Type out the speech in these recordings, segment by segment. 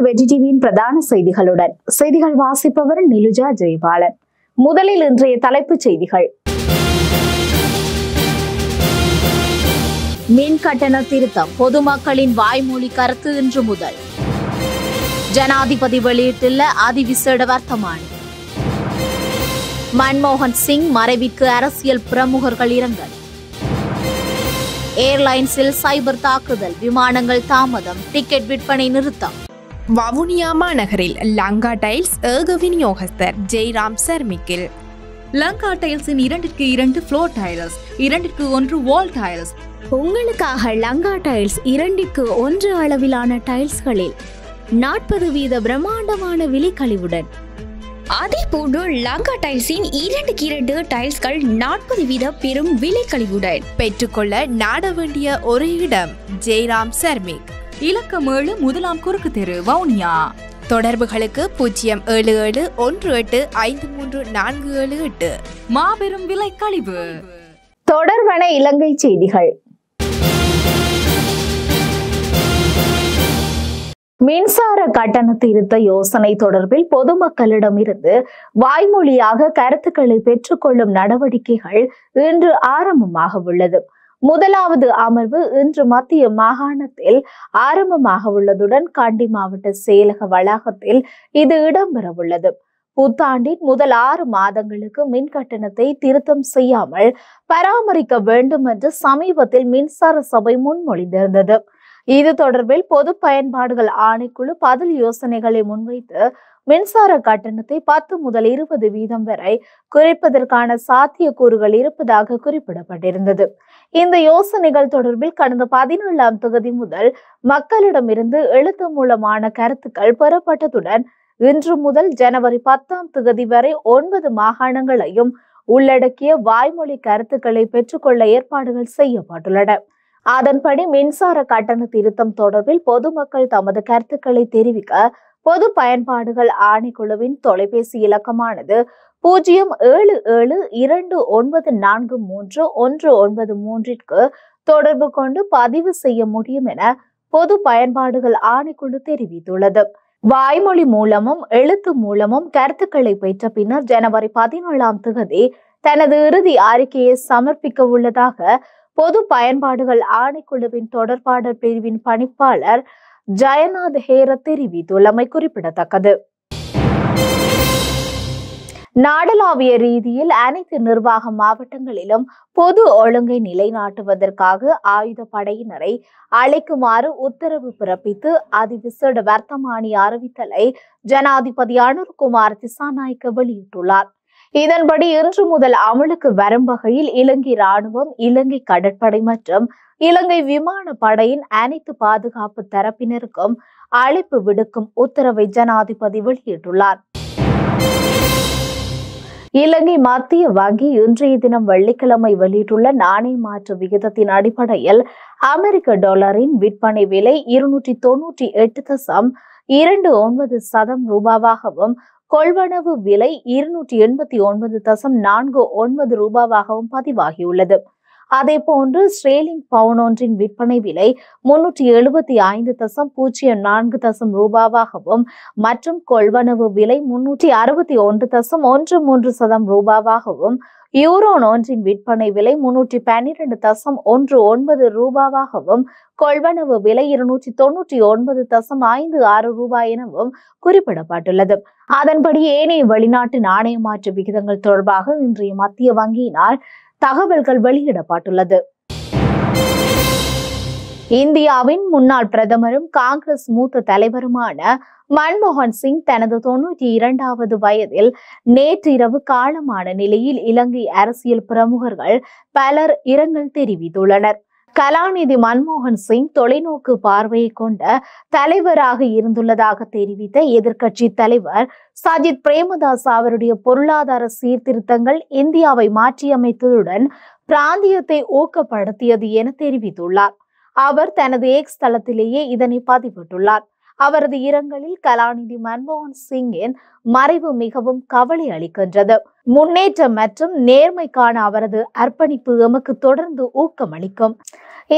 நமது வெற்றி டிவியின் பிரதான செய்திகளுடன் செய்திகள் வாசிப்பவர் நிலுஜா ஜெயபாலன். முதலில் இன்றைய தலைப்புச் செய்திகள். மின் கட்டண திருத்தம், பொதுமக்களின் வாய்மொழி கருத்து இன்று முதல். ஜனாதிபதி வெளியிட்டுள்ள அதிவிசேட வர்த்தமானி. மன்மோகன் சிங் மறைவிற்கு அரசியல் பிரமுகர்கள் இரங்கல். ஏர்லைன்ஸில் சைபர் தாக்குதல், விமானங்கள் தாமதம், டிக்கெட் விற்பனை நிறுத்தம். வவுனியா மாநகரில் லங்கா டைல்ஸ் ஏக விநியோகஸ்தர் ஜெய்ராம் சர்மிக்கில். லங்கா டைல்ஸின் 2க்கு2 ஃப்ளோர் டைல்ஸ், 2க்கு1 வால் டைல்ஸ். உங்களுக்காக லங்கா டைல்ஸ் 2க்கு1 அளவிலான டைல்ஸ்களில் 40% பிரம்மாண்டமான விலைக்கழிவுடன். அதேபோன்று லங்கா டைல்ஸின் 2க்கு2 டைல்ஸ்கள் 40% பெரும் விலைக்கழிவுடன் பெற்றுக்கொள்ள நாட வேண்டிய ஒரே இடம் ஜெய்ராம் சர்மிக். இலக்கம் 7, முதலாம் குறுக்கு தெரு, வவுனியா. தொடர்புகளுக்கு 07718534778. மாபெரும் விலைக்கழிவு. தொடர்பான இலங்கை செய்திகள். மின்சார கட்டண திருத்த யோசனை தொடர்பில் பொதுமக்களிடமிருந்து வாய்மொழியாக கருத்துக்களை பெற்றுக்கொள்ளும் நடவடிக்கைகள் இன்று ஆரம்பமாக உள்ளது. முதலாவது அமர்வு இன்று மத்திய மாகாணத்தில் ஆரம்பமாக உள்ளதுடன் கண்டி மாவட்ட செயலக வளாகத்தில் இது இடம்பெறவுள்ளது. புத்தாண்டின் முதல் 6 மாதங்களுக்கு மின் கட்டணத்தை திருத்தம் செய்யாமல் பராமரிக்க வேண்டும் என்று சமீபத்தில் மின்சார சபை முன்மொழிந்திருந்தது. இது தொடர்பில் பொது பயன்பாடுகள் ஆணைக்குழு பதில் யோசனைகளை முன்வைத்து மின்சார கட்டணத்தை 10 முதல் 20% வரை குறைப்பதற்கான சாத்தியக்கூறுகள் இருப்பதாக குறிப்பிடப்பட்டிருந்தது. இந்த யோசனைகள் தொடர்பில் கடந்த 17ஆம் தேதி முதல் மக்களிடமிருந்து எழுத்து மூலமான கருத்துக்கள் பெறப்பட்டதுடன் இன்று முதல் ஜனவரி 10ஆம் தேதி வரை 9 மாகாணங்களையும் உள்ளடக்கிய வாய்மொழி கருத்துக்களை பெற்றுக்கொள்ள ஏற்பாடுகள் செய்யப்பட்டுள்ளன. அதன்படி மின்சார கட்டண திருத்தம் தொடர்பில் பொதுமக்கள் தமது கருத்துக்களை தெரிவிக்க பொது பயன்பாடுகள் ஆணைக்குழுவின் தொலைபேசி இலக்கமானது 07729431993 தொடர்பு கொண்டு பதிவு செய்ய முடியும் என பொது பயன்பாடுகள் ஆணைக்குழு தெரிவித்துள்ளது. வாய்மொழி மூலமும் எழுத்து மூலமும் கருத்துக்களை பெற்ற பின்னர் ஜனவரி 17ஆம் தேதி தனது இறுதி அறிக்கையை சமர்ப்பிக்க உள்ளதாக பொது பயன்பாடுகள் ஆணைக்குழுவின் தொடர்பாடல் பிரிவின் பணிப்பாளர் ஜெயநாத் ஹேர தெரிவித்துள்ளமை குறிப்பிடத்தக்கது. நாடளாவிய ரீதியில் அனைத்து நிர்வாக மாவட்டங்களிலும் பொது ஒழுங்கை நிலைநாட்டுவதற்காக ஆயுதப்படையினரை அழைக்குமாறு உத்தரவு பிறப்பித்து அதிவிசேட வர்த்தமானி அறிவித்தலை ஜனாதிபதி அனுர்குமார் திசாநாயக்க வெளியிட்டுள்ளார். இதன்படி இன்று முதல் அமலுக்கு வரும் வகையில் இலங்கை ராணுவம், இலங்கை கடற்படை மற்றும் இலங்கை விமானப்படையின் அனைத்து பாதுகாப்பு தரப்பினருக்கும் அழைப்பு விடுக்கும் உத்தரவை ஜனாதிபதி வெளியிட்டுள்ளார். இலங்கை மத்திய வங்கி இன்றைய தினம் வெள்ளிக்கிழமை வெளியிட்டுள்ள நாணய மாற்று விகிதத்தின் அடிப்படையில் அமெரிக்க டாலரின் விற்பனை விலை 298.29 ரூபாவாகவும் கொள்வனவு விலை 289.49 ரூபாவாகவும் பதிவாகியுள்ளது. அதே போன்று ஸ்ரேலிங் பவுன் ஒன்றின் விற்பனை விலை 375.04 ரூபாவாகவும் மற்றும் கொள்வனவு விலை 361.13 ரூபாவாகவும், யூரோன் ஒன்றின் விற்பனை விலை 312.19 ரூபாவாகவும் கொள்வனவு விலை 299.56 ரூபாய் எனவும் குறிப்பிடப்பட்டுள்ளது. அதன்படி ஏனைய வெளிநாட்டு நாணய மாற்று விகிதங்கள் தொடர்பாக இன்றைய மத்திய வங்கியினால் தகவல்கள் வெளியிடப்பட்டுள்ளது. இந்தியாவின் முன்னாள் பிரதமரும் காங்கிரஸ் மூத்த தலைவருமான மன்மோகன் சிங் தனது 92வது வயதில் நேற்று இரவு காலமான நிலையில் இலங்கை அரசியல் பிரமுகர்கள் பலர் இரங்கல் தெரிவித்துள்ளனர். கலாநிதி மன்மோகன் சிங் தொலைநோக்கு பார்வையை கொண்ட தலைவராக இருந்துள்ளதாக தெரிவித்த எதிர்க்கட்சி தலைவர் சஜித் பிரேமதாஸ் அவருடைய பொருளாதார சீர்திருத்தங்கள் இந்தியாவை மாற்றியமைத்ததுடன் பிராந்தியத்தை ஊக்கப்படுத்தியது என தெரிவித்துள்ளார். அவர் தனது எக்ஸ் தளத்திலேயே இதனை பதிவிட்டுள்ளார். அவரது இரங்கலில் கலாநிதி மன்மோகன் சிங்கின் மறைவு மிகவும் கவலை அளிக்கின்றது. முன்னேற்றம் மற்றும் நேர்மைக்கான அவரது அர்ப்பணிப்பு எமக்கு தொடர்ந்து ஊக்கமளிக்கும்.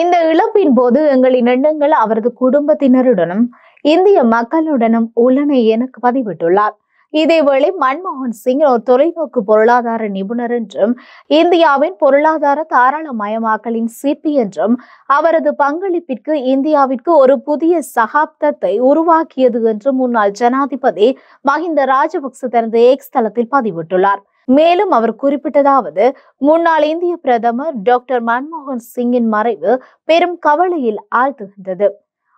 இந்த இழப்பின் போது எங்களின் எண்ணங்கள் அவரது குடும்பத்தினருடனும் இந்திய மக்களுடனும் உள்ளன என பதிவிட்டுள்ளார். இதேவேளை மன்மோகன் சிங் ஒரு தொலைநோக்கு பொருளாதார நிபுணர் என்றும் இந்தியாவின் பொருளாதார தாராளமயமாக்கலின் சிற்பி என்றும் அவரது பங்களிப்பிற்கு இந்தியாவிற்கு ஒரு புதிய சகாப்தத்தை உருவாக்கியது என்று முன்னாள் ஜனாதிபதி மஹிந்த ராஜபக்ச தனது எக்ஸ் தளத்தில் பதிவிட்டுள்ளார். மேலும் அவர் குறிப்பிட்டதாவது, முன்னாள் இந்திய பிரதமர் டாக்டர் மன்மோகன் சிங்கின் மறைவு பெரும் கவலையில் ஆழ்த்துகின்றது.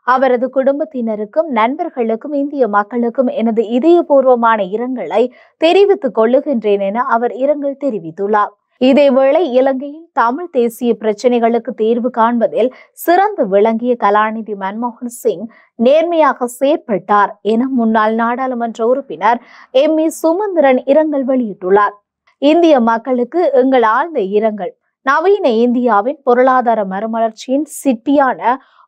அவரது குடும்பத்தினருக்கும் நண்பர்களுக்கும் இந்திய மக்களுக்கும் எனது இதயபூர்வமான இரங்கலை தெரிவித்துக் கொள்ளுகின்றேன் என அவர் இரங்கல் தெரிவித்துள்ளார். இதேவேளை இலங்கையில் தமிழ் தேசிய பிரச்சனைகளுக்கு தீர்வு காண்பதில் சிறந்து விளங்கிய கலாநிதி மன்மோகன் சிங் நேர்மையாக செயற்பட்டார் என முன்னாள் நாடாளுமன்ற உறுப்பினர் எம்.ஏ. சுமந்திரன் இரங்கல் வெளியிட்டுள்ளார். இந்திய மக்களுக்கு எங்கள் ஆழ்ந்த இரங்கல். நவீன இந்தியாவின் பொருளாதார மறுமலர்ச்சியின் சிற்பியான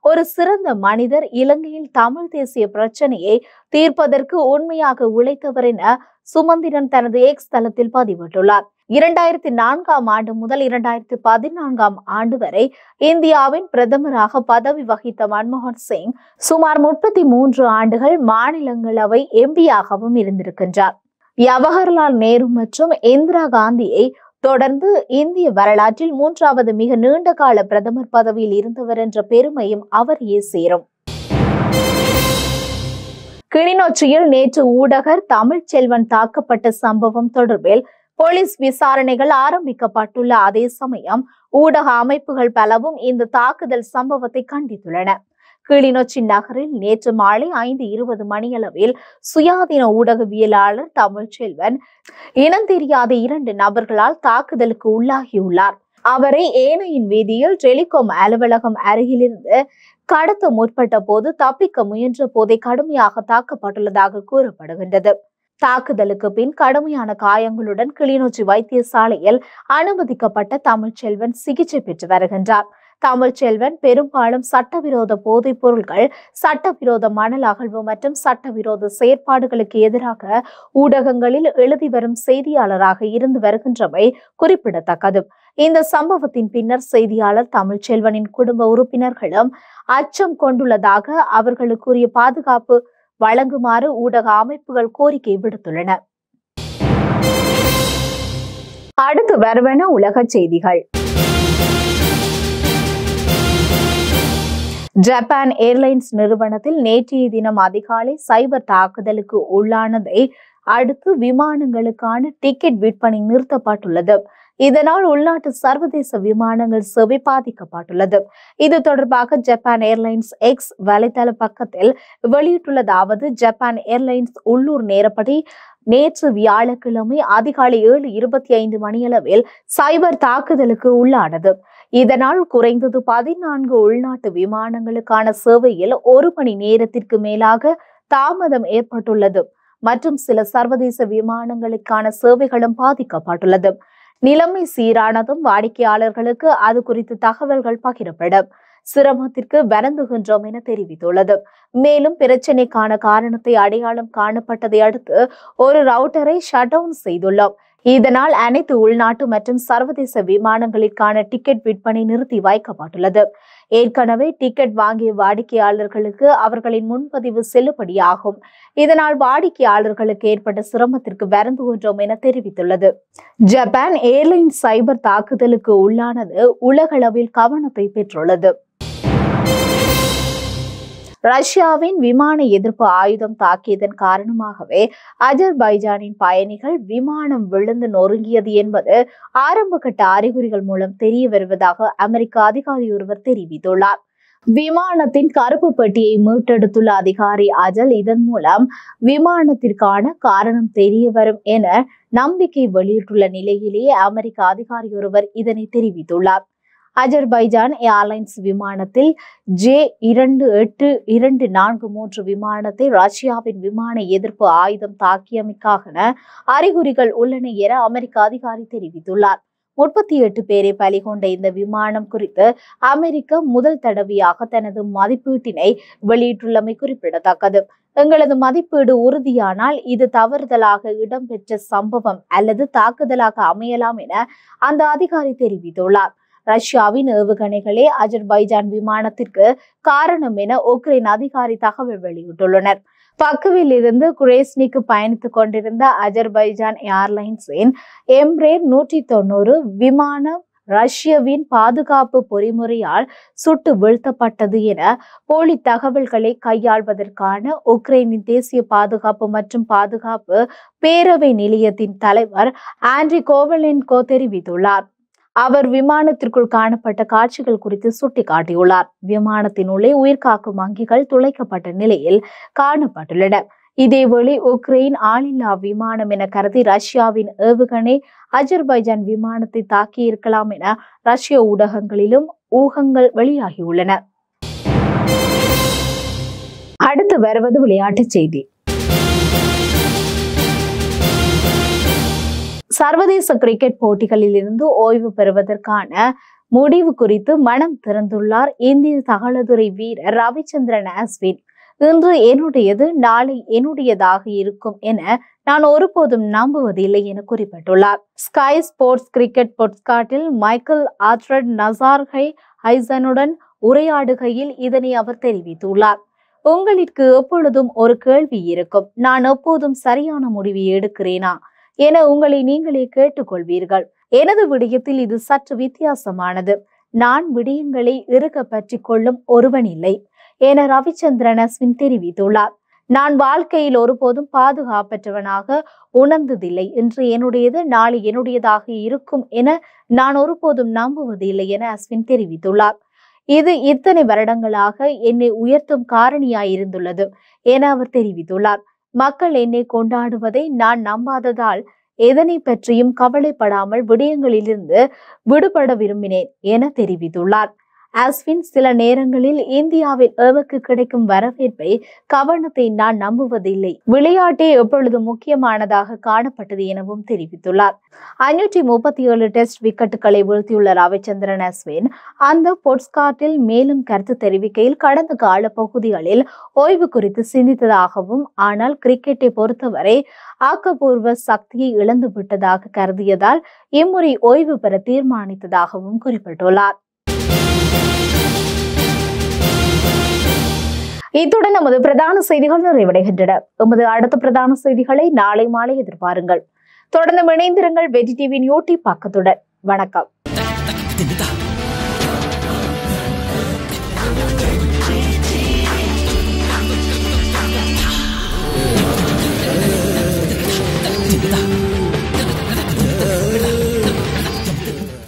ஒரு சிறந்த மனிதர், இலங்கையில் தமிழ் தேசிய பிரச்சனையை தீர்ப்பதற்கு உண்மையாக உழைத்தவர் என சுமந்திரன் தனது எக்ஸ் தளத்தில் பதிவிட்டுள்ளார். 2004ஆம் ஆண்டு முதல் 2014ஆம் ஆண்டு வரை இந்தியாவின் பிரதமராக பதவி வகித்த மன்மோகன் சிங் சுமார் 33 ஆண்டுகள் மாநிலங்களவை எம்பியாகவும் இருந்திருக்கின்றார். ஜவஹர்லால் நேரு மற்றும் இந்திரா காந்தியை தொடர்ந்து இந்திய வரலாற்றில் 3வது மிக நீண்ட கால பிரதமர் பதவியில் இருந்தவர் என்ற பெருமையும் அவரையே சேரும். கிளிநொச்சியில் நேற்று ஊடகர் தமிழ்ச்செல்வன் தாக்கப்பட்ட சம்பவம் தொடர்பில் போலீஸ் விசாரணைகள் ஆரம்பிக்கப்பட்டுள்ள அதே சமயம் ஊடக அமைப்புகள் பலவும் இந்த தாக்குதல் சம்பவத்தை கண்டித்துள்ளன. கிளிநொச்சி நகரில் நேற்று மாலை 5:20 மணியளவில் சுயாதீன ஊடகவியலாளர் தமிழ்ச்செல்வன் இனம் தெரியாத 2 நபர்களால் தாக்குதலுக்கு உள்ளாகியுள்ளார். அவரை ஏனையின் வீதியில் டெலிகாம் அலுவலகம் அருகிலிருந்து கடத்த முற்பட்ட போது தப்பிக்க முயன்ற போதே கடுமையாக தாக்கப்பட்டுள்ளதாக கூறப்படுகின்றது. தாக்குதலுக்கு பின் கடுமையான காயங்களுடன் கிளிநொச்சி வைத்தியசாலையில் அனுமதிக்கப்பட்ட தமிழ்ச்செல்வன் சிகிச்சை பெற்று வருகின்றார். தமிழ்ச்செல்வன் பெரும்பாலும் சட்டவிரோத போதைப் பொருட்கள், சட்டவிரோத மணல் அகழ்வு மற்றும் சட்டவிரோத செயற்பாடுகளுக்கு எதிராக ஊடகங்களில் எழுதி வரும் செய்தியாளராக இருந்து வருகின்றமை குறிப்பிடத்தக்கது. இந்த சம்பவத்தின் பின்னர் செய்தியாளர் தமிழ்ச்செல்வனின் குடும்ப உறுப்பினர்களும் அச்சம் கொண்டுள்ளதாக அவர்களுக்குரிய பாதுகாப்பு வழங்குமாறு ஊடக அமைப்புகள் கோரிக்கை விடுத்துள்ளன. அடுத்து வருவன உலக செய்திகள். ஜப்பான் ஏர்லைன்ஸ் நிறுவனத்தில் நேற்றைய தினம் அதிகாலை சைபர் தாக்குதலுக்கு உள்ளானதை அடுத்து விமானங்களுக்கான டிக்கெட் விற்பனை நிறுத்தப்பட்டுள்ளது. இதனால் உள்நாட்டு சர்வதேச விமானங்கள் சேவை பாதிக்கப்பட்டுள்ளது. இது தொடர்பாக ஜப்பான் ஏர்லைன்ஸ் எக்ஸ் வலைதள பக்கத்தில் வெளியிட்டுள்ளதாவது, ஜப்பான் ஏர்லைன்ஸ் உள்ளூர் நேரப்படி நேற்று வியாழக்கிழமை அதிகாலை 7:25 மணியளவில் சைபர் தாக்குதலுக்கு உள்ளானது. இதனால் குறைந்தது 14 உள்நாட்டு விமானங்களுக்கான சேவையில் 1 மணி நேரத்திற்கு மேலாக தாமதம் ஏற்பட்டுள்ளது மற்றும் சில சர்வதேச விமானங்களுக்கான சேவைகளும் பாதிக்கப்பட்டுள்ளது. நிலைமை சீரானதும் வாடிக்கையாளர்களுக்கு அது குறித்து தகவல்கள் பகிரப்படும். சிரமத்திற்கு வருந்துகின்றோம் என தெரிவித்துள்ளது. மேலும் பிரச்சினைக்கான காரணத்தை அடையாளம் காணப்பட்டதை அடுத்து ஒரு ரவுட்டரை ஷட் டவுன் செய்துள்ளோம். இதனால் அனைத்து உள்நாட்டு மற்றும் சர்வதேச விமானங்களுக்கான டிக்கெட் விற்பனை நிறுத்தி வைக்கப்பட்டுள்ளது. ஏற்கனவே டிக்கெட் வாங்கிய வாடிக்கையாளர்களுக்கு அவர்களின் முன்பதிவு செல்லுபடியாகும். இதனால் வாடிக்கையாளர்களுக்கு ஏற்பட்ட சிரமத்திற்கு வருந்துகின்றோம் என தெரிவித்துள்ளது. ஜப்பான் ஏர்லைன்ஸ் சைபர் தாக்குதலுக்கு உள்ளானது உலகளவில் கவனத்தை பெற்றுள்ளது. ரஷ்யாவின் விமான எதிர்ப்பு ஆயுதம் தாக்கியதன் காரணமாகவே அஜர்பைஜானின் பயணிகள் விமானம் விழுந்து நொறுங்கியது என்பது ஆரம்பகட்ட அறிகுறிகள் மூலம் தெரிய வருவதாக அமெரிக்க அதிகாரி ஒருவர் தெரிவித்துள்ளார். விமானத்தின் கருப்பு பெட்டியை மீட்டெடுத்துள்ள அதிகாரி அஜல் இதன் மூலம் விமானத்திற்கான காரணம் தெரிய வரும் என நம்பிக்கை வெளியிட்டுள்ள நிலையிலேயே அமெரிக்க அதிகாரி ஒருவர் இதனை தெரிவித்துள்ளார். அஜர்பைஜான் ஏர்லைன்ஸ் விமானத்தில் J-28243 விமானத்தை ரஷ்யாவின் விமான எதிர்ப்பு ஆயுதம் தாக்கியமைக்கான அறிகுறிகள் உள்ளன என அமெரிக்க அதிகாரி தெரிவித்துள்ளார். 38 பேரை பலி கொண்ட இந்த விமானம் குறித்து அமெரிக்கா முதல் தடவையாக தனது மதிப்பீட்டினை வெளியிட்டுள்ளமை குறிப்பிடத்தக்கது. எங்களது மதிப்பீடு உறுதியானால் இது தவறுதலாக இடம்பெற்ற சம்பவம் அல்லது தாக்குதலாக அமையலாம் என அந்த அதிகாரி தெரிவித்துள்ளார். ரஷ்யாவின் ஏவுகணைகளே அஜர்பைஜான் விமானத்திற்கு காரணம் என உக்ரைன் அதிகாரி தகவல் வெளியிட்டுள்ளனர். பக்குவில் இருந்து குரேஸ்னிக்கு பயணித்துக் கொண்டிருந்த அஜர்பைஜான் ஏர்லைன்ஸின் எம்ரேர் 190 விமானம் ரஷ்யாவின் பாதுகாப்பு பொறிமுறையால் சுட்டு வீழ்த்தப்பட்டது என போலி தகவல்களை கையாள்வதற்கான உக்ரைனின் தேசிய பாதுகாப்பு மற்றும் பாதுகாப்பு பேரவை நிலையத்தின் தலைவர் ஆண்ட்ரி கோவலென்கோ தெரிவித்துள்ளார். அவர் விமானத்திற்குள் காணப்பட்ட காட்சிகள் குறித்து சுட்டிக்காட்டியுள்ளார். விமானத்தின் உள்ளே உயிர்காக்கும் அங்கிகள் துளைக்கப்பட்ட நிலையில் காணப்பட்டுள்ளன. இதேவேளை உக்ரைன் ஆளில்லா விமானம் என கருதி ரஷ்யாவின் ஏவுகணை அஜர்பைஜான் விமானத்தை தாக்கியிருக்கலாம் என ரஷ்ய ஊடகங்களிலும் ஊகங்கள் வெளியாகியுள்ளன. அடுத்து வருவது விளையாட்டுச் செய்தி. சர்வதேச கிரிக்கெட் போட்டிகளில் இருந்து ஓய்வு பெறுவதற்கான முடிவு குறித்து மனம் திறந்துள்ளார் இந்திய தகலதுறை வீரர் ரவிச்சந்திரன் அஸ்வின். இன்று என்னுடையது, நாளை என்னுடையதாக இருக்கும் என நான் ஒருபோதும் நம்புவதில்லை என குறிப்பிட்டுள்ளார். ஸ்கை ஸ்போர்ட்ஸ் கிரிக்கெட் பாட்காஸ்டில் மைக்கேல் ஆல்ஃபிரட் நசார்ஹை ஹைசனுடன் உரையாடுகையில் இதனை அவர் தெரிவித்துள்ளார். உங்களுக்கு எப்பொழுதும் ஒரு கேள்வி இருக்கும், நான் எப்போதும் சரியான முடிவை எடுக்கிறேனா என உங்களை நீங்களே கேட்டுக்கொள்வீர்கள். எனது விடயத்தில் இது சற்று வித்தியாசமானது. நான் விடயங்களை இறுக பற்றி கொள்ளும் ஒருவன் இல்லை என ரவிச்சந்திரன் அஸ்வின் தெரிவித்துள்ளார். நான் வாழ்க்கையில் ஒருபோதும் பாதுகாப்பற்றவனாக உணர்ந்ததில்லை. இன்று என்னுடையது, நாளை என்னுடையதாக இருக்கும் என நான் ஒருபோதும் நம்புவதில்லை என அஸ்வின் தெரிவித்துள்ளார். இது இத்தனை வருடங்களாக என்னை உயர்த்தும் காரணியாயிருந்துள்ளது என அவர் தெரிவித்துள்ளார். மக்கள் என்னை கொண்டாடுவதை நான் நம்பாததால் எதனை பற்றியும் கவலைப்படாமல் விடயங்களிலிருந்து விடுபட விரும்பினேன் என தெரிவித்துள்ளார். அஸ்வின் சில நேரங்களில் இந்தியாவில் எமக்கு கிடைக்கும் வரவேற்பை, கவனத்தை நான் நம்புவதில்லை. விளையாட்டே எப்பொழுது முக்கியமானதாக காணப்பட்டது எனவும் தெரிவித்துள்ளார். 537 டெஸ்ட் விக்கெட்டுகளை வீழ்த்தியுள்ள ரவிச்சந்திரன் அஸ்வின் அந்த பாட்காஸ்டில் மேலும் கருத்து தெரிவிக்கையில், கடந்த கால பகுதிகளில் ஓய்வு குறித்து சிந்தித்ததாகவும், ஆனால் கிரிக்கெட்டை பொறுத்தவரை ஆக்கப்பூர்வ சக்தியை இழந்து விட்டதாக கருதியதால் இம்முறை ஓய்வு பெற தீர்மானித்ததாகவும் குறிப்பிட்டுள்ளார். இத்துடன் நமது பிரதான செய்திகள் நிறைவடைகின்றன. நமது அடுத்த பிரதான செய்திகளை நாளை மாலை எதிர்பாருங்கள். தொடர்ந்து இணைந்திருங்கள் வெற்றி டிவியின் யூடியூப் பக்கத்துடன். வணக்கம். Tidak.